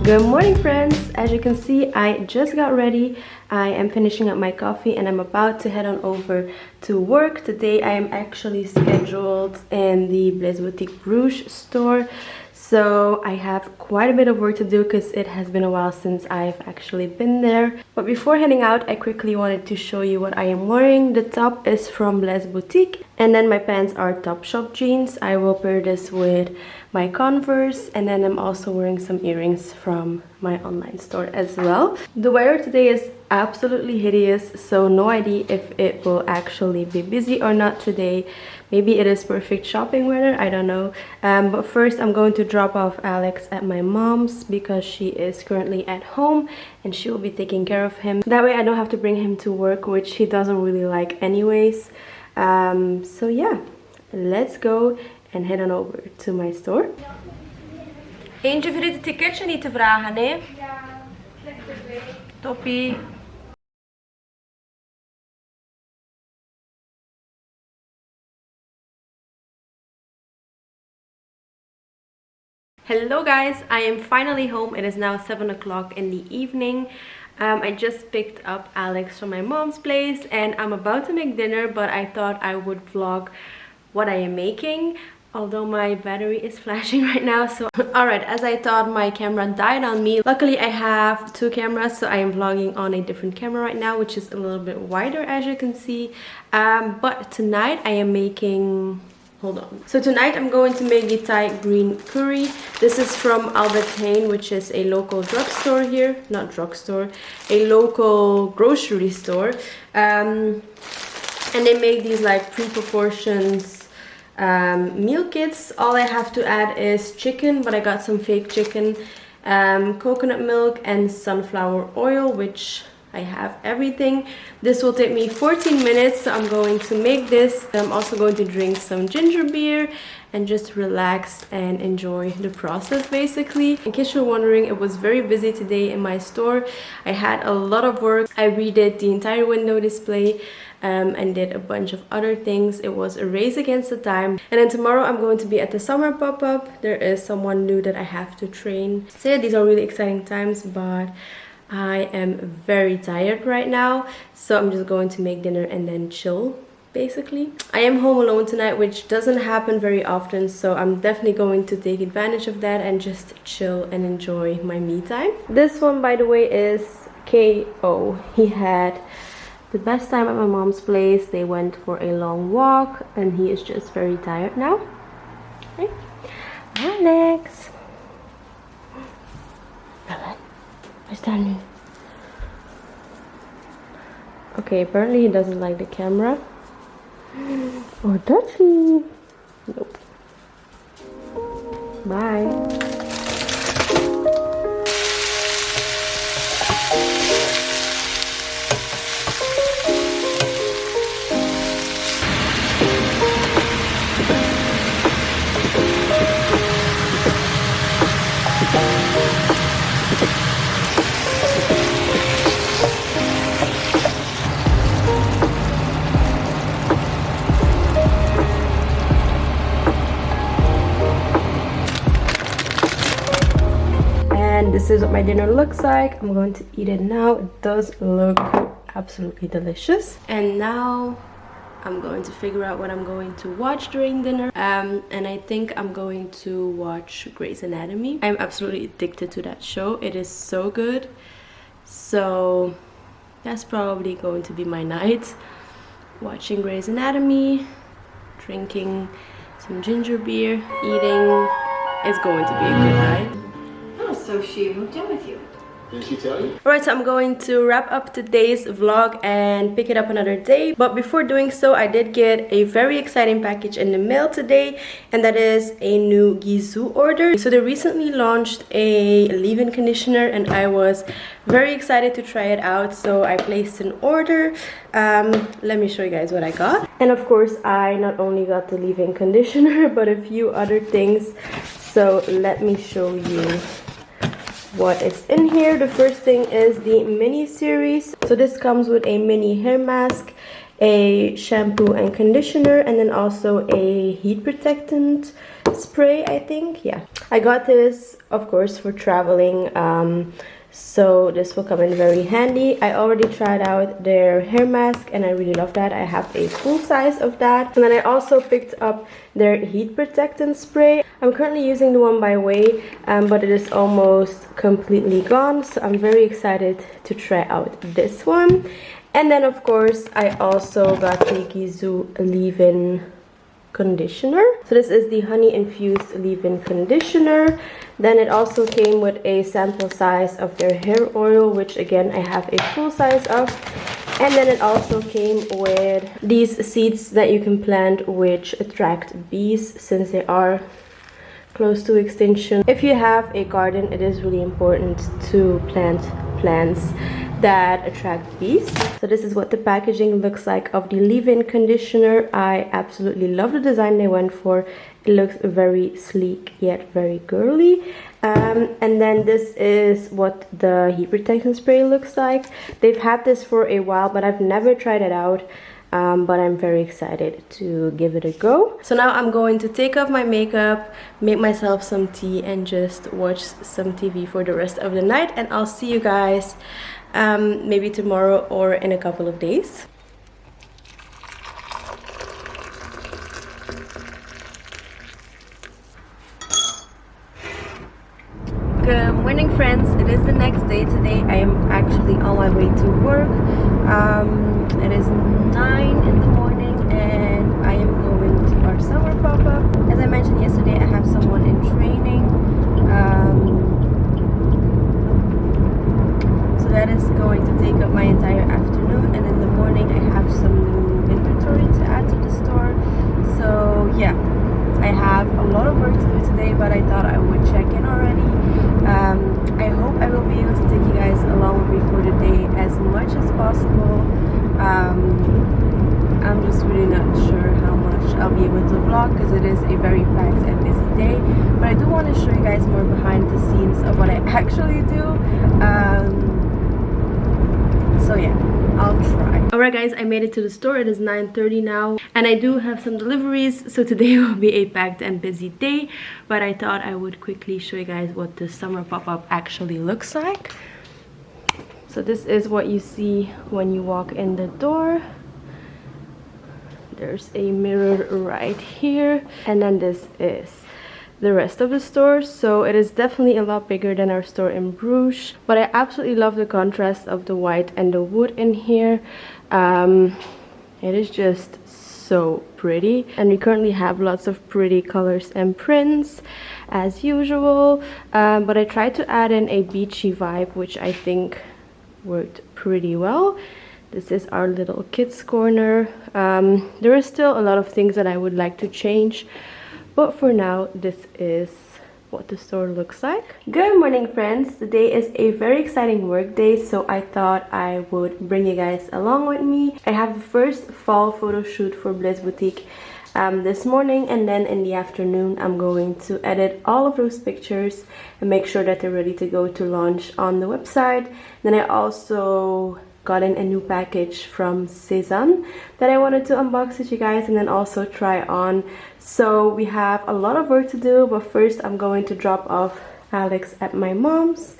Good morning, friends. As you can see, I just got ready. I am finishing up my coffee and I'm about to head on over to work. Today I am actually scheduled in the Blaise Boutique Bruges store. So I have quite a bit of work to do because it has been a while since I've actually been there. But before heading out, I quickly wanted to show you what I am wearing. The top is from Blaise Boutique and then my pants are Topshop jeans. I will pair this with my Converse, and then I'm also wearing some earrings from my online store as well. The weather today is absolutely hideous, so no idea if it will actually be busy or not today. Maybe it is perfect shopping weather, I don't know. But first I'm going to drop off Alex at my mom's because she is currently at home and she will be taking care of him. That way I don't have to bring him to work, which he doesn't really like anyways. So yeah, let's go en head on over to my store. Eentje vergeet het ticketje niet te vragen, hè? Ja, lekker twee. Toppie. Hello guys, I am finally home. It is now 7 o'clock in the evening. I just picked up Alex from my mom's place and I'm about to make dinner, but I thought I would vlog what I am making. Although my battery is flashing right now, so alright, as I thought, my camera died on me. Luckily I have two cameras, so I am vlogging on a different camera right now, which is a little bit wider as you can see. But tonight I am making, hold on, so tonight I'm going to make the Thai green curry. This is from Albert Heijn, which is a local drugstore here, not drugstore, a local grocery store, and they make these like pre-proportions meal kits. All I have to add is chicken, but I got some fake chicken, coconut milk and sunflower oil, which I have everything. This will take me 14 minutes, so I'm going to make this. I'm also going to drink some ginger beer and just relax and enjoy the process basically. In case you're wondering, it was very busy today in my store. I had a lot of work. I redid the entire window display and did a bunch of other things. It was a race against the time. And then tomorrow I'm going to be at the summer pop-up. There is someone new that I have to train. So yeah, these are really exciting times, but I am very tired right now. So I'm just going to make dinner and then chill basically. I am home alone tonight, which doesn't happen very often, so I'm definitely going to take advantage of that and just chill and enjoy my me time. This one, by the way, is KO. He had the best time at my mom's place. They went for a long walk and he is just very tired now. Okay. Alex. Where's Danny? Okay, apparently he doesn't like the camera. Or does he? Nope. Bye. This is what my dinner looks like. I'm going to eat it now. It does look absolutely delicious. And now I'm going to figure out what I'm going to watch during dinner. And I think I'm going to watch Grey's Anatomy. I'm absolutely addicted to that show. It is so good. So that's probably going to be my night. Watching Grey's Anatomy, drinking some ginger beer, eating. It's going to be a good night. So she moved in with you. Did she tell you? Alright, so I'm going to wrap up today's vlog and pick it up another day. But before doing so, I did get a very exciting package in the mail today. And that is a new Gisou order. So they recently launched a leave-in conditioner and I was very excited to try it out. So I placed an order. Let me show you guys what I got. And of course, I not only got the leave-in conditioner, but a few other things. So let me show you what is in here. The first thing is the mini series. So this comes with a mini hair mask, a shampoo and conditioner, and then also a heat protectant. spray, I think. Yeah, I got this of course for traveling, so this will come in very handy. I already tried out their hair mask and I really love that. I have a full size of that. And then I also picked up their heat protectant spray. I'm currently using the one by Way, but it is almost completely gone, so I'm very excited to try out this one. And then of course I also got the Gisou leave-in conditioner. So this is the honey infused leave-in conditioner. Then it also came with a sample size of their hair oil, which again I have a full size of. And then it also came with these seeds that you can plant which attract bees, since they are close to extinction. If you have a garden, it is really important to plant plants that attract bees. So this is what the packaging looks like of the leave-in conditioner. I absolutely love the design they went for. It looks very sleek yet very girly. And then this is what the heat protection spray looks like. They've had this for a while, but I've never tried it out. But I'm very excited to give it a go. So now I'm going to take off my makeup, make myself some tea, and just watch some TV for the rest of the night. And I'll see you guys maybe tomorrow or in a couple of days. Good morning, friends. It is the next day today. I am actually on my way to work. It is 9 in the morning and I am going to our summer pop-up. As I mentioned yesterday, I have someone in training. So that is going to take up my entire afternoon, and in the morning I have some new inventory to add to the store. So yeah, I have a lot of work to do today, but I thought I would check in already. I hope I will be able to take you guys along with me for the day as much as possible. I'm just really not sure how much I'll be able to vlog because it is a very packed and busy day. But I do want to show you guys more behind the scenes of what I actually do. So yeah, I'll try. Alright guys, I made it to the store. It is 9:30 now and I do have some deliveries, so today will be a packed and busy day, but I thought I would quickly show you guys what the summer pop-up actually looks like. So this is what you see when you walk in the door. There's a mirror right here, and then this is the rest of the store. So it is definitely a lot bigger than our store in Bruges, but I absolutely love the contrast of the white and the wood in here. It is just so pretty, and we currently have lots of pretty colors and prints as usual, but I tried to add in a beachy vibe, which I think worked pretty well. This is our little kids corner. There is still a lot of things that I would like to change, but for now this is what the store looks like. Good morning, friends. Today is a very exciting work day, so I thought I would bring you guys along with me. I have the first fall photo shoot for Blaise Boutique this morning, and then in the afternoon I'm going to edit all of those pictures and make sure that they're ready to go to launch on the website. Then I also got in a new package from Sezane that I wanted to unbox with you guys and then also try on. So we have a lot of work to do, but first I'm going to drop off Alex at my mom's,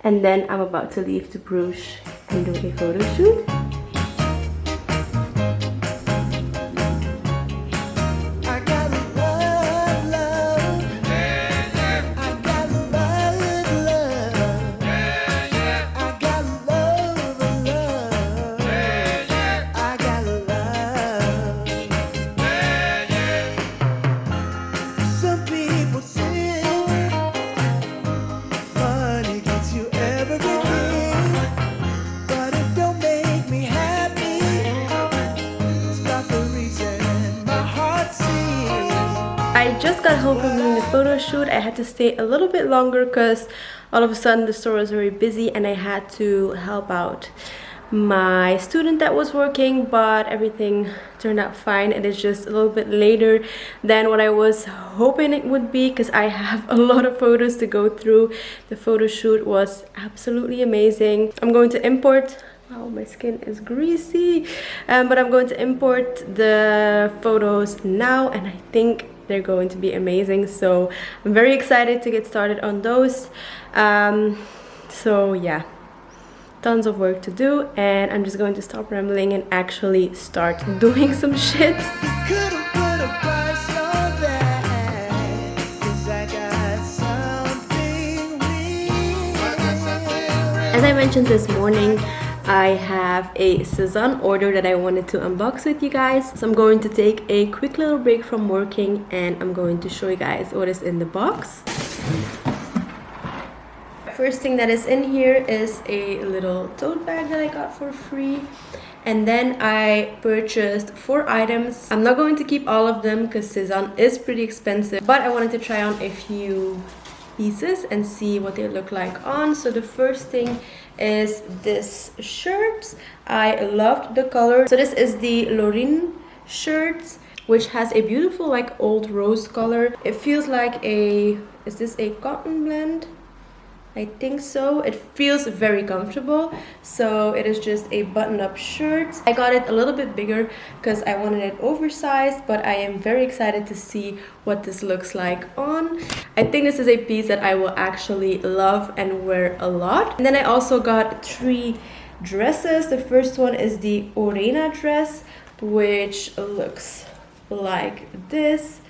and then I'm about to leave to Bruges and do a photo shoot. I just got home from doing the photo shoot. I had to stay a little bit longer because all of a sudden the store was very busy and I had to help out my student that was working, but everything turned out fine. It is just a little bit later than what I was hoping it would be because I have a lot of photos to go through. The photo shoot was absolutely amazing. I'm going to import, oh, my skin is greasy, but I'm going to import the photos now, and I think they're going to be amazing. So I'm very excited to get started on those. So yeah, tons of work to do, and I'm just going to stop rambling and actually start doing some shit. As I mentioned this morning, I have a Sezane order that I wanted to unbox with you guys. So I'm going to take a quick little break from working and I'm going to show you guys what is in the box. First thing that is in here is a little tote bag that I got for free. And then I purchased 4 items. I'm not going to keep all of them because Sezane is pretty expensive, but I wanted to try on a few pieces and see what they look like on. So the first thing is this shirt. I loved the color. So this is the Lorraine shirt, which has a beautiful like old rose color. It feels like a, is this a cotton blend? I think so. It feels very comfortable. So it is just a button-up shirt. I got it a little bit bigger because I wanted it oversized, but I am very excited to see what this looks like on. I think this is a piece that I will actually love and wear a lot. And then I also got 3 dresses. The first one is the Orena dress, which looks like this.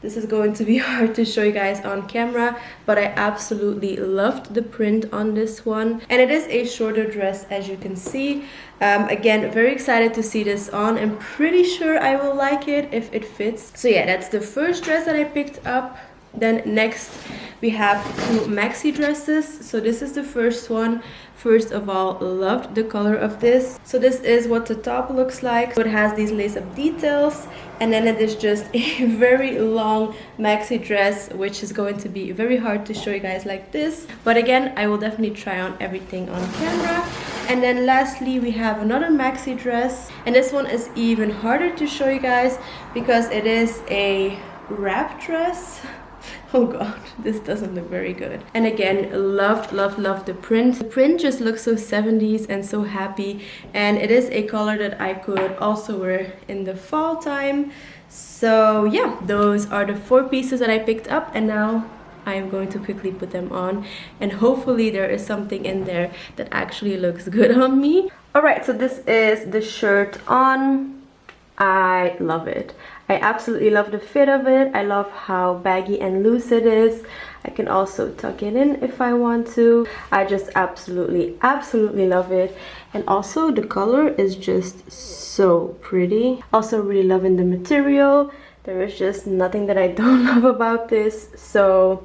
This is going to be hard to show you guys on camera, but I absolutely loved the print on this one. And it is a shorter dress, as you can see. Again, very excited to see this on. I'm pretty sure I will like it if it fits. So yeah, that's the first dress that I picked up. Then next we have 2 maxi dresses. So this is the first one. First of all, loved the color of this. So this is what the top looks like. So it has these lace-up details, and then it is just a very long maxi dress, which is going to be very hard to show you guys like this. But again, I will definitely try on everything on camera. And then lastly, we have another maxi dress, and this one is even harder to show you guys because it is a wrap dress. Oh god, this doesn't look very good. And again, loved the print. The print just looks so 70s and so happy, and it is a color that I could also wear in the fall time. So yeah, those are the 4 pieces that I picked up, and now I am going to quickly put them on, and hopefully there is something in there that actually looks good on me. Alright, so this is the shirt on. I love it. I absolutely love the fit of it. I love how baggy and loose it is. I can also tuck it in if I want to. I just absolutely love it. And also the color is just so pretty. Also really loving the material. There is just nothing that I don't love about this. So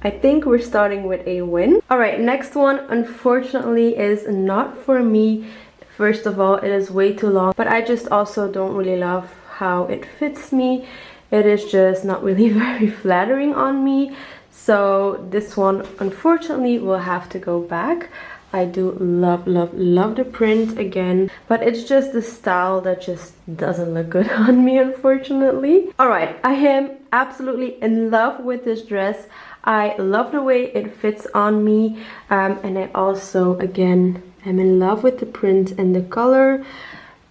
I think we're starting with a win. Alright, next one unfortunately is not for me. First of all, it is way too long, but I just also don't really love how it fits me. It is just not really very flattering on me. So this one unfortunately will have to go back. I do love the print again, but it's just the style that just doesn't look good on me, unfortunately. Alright, I am absolutely in love with this dress. I love the way it fits on me, and I also again am in love with the print and the color.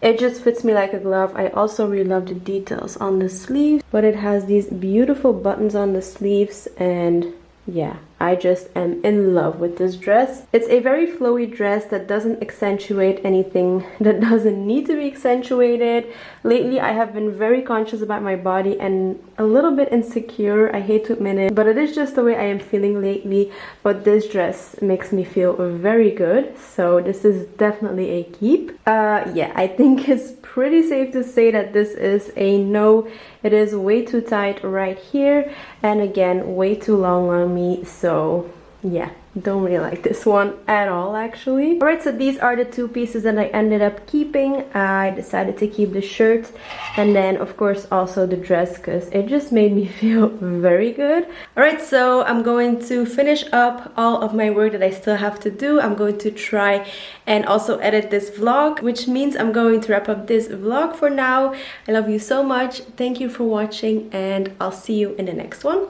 It just fits me like a glove. I also really love the details on the sleeves, but it has these beautiful buttons on the sleeves, and yeah, I just am in love with this dress. It's a very flowy dress that doesn't accentuate anything that doesn't need to be accentuated. Lately, I have been very conscious about my body and a little bit insecure. I hate to admit it, but it is just the way I am feeling lately. But this dress makes me feel very good. So this is definitely a keep. Yeah, I think it's pretty safe to say that this is a no. It is way too tight right here, and again way too long on me. So yeah, don't really like this one at all actually. Alright, so these are the 2 pieces that I ended up keeping. I decided to keep the shirt and then of course also the dress because it just made me feel very good. Alright, so I'm going to finish up all of my work that I still have to do. I'm going to try and also edit this vlog, which means I'm going to wrap up this vlog for now. I love you so much. Thank you for watching, and I'll see you in the next one.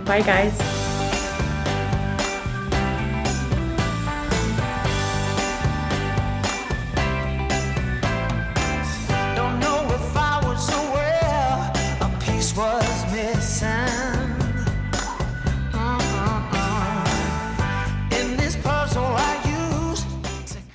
Bye guys.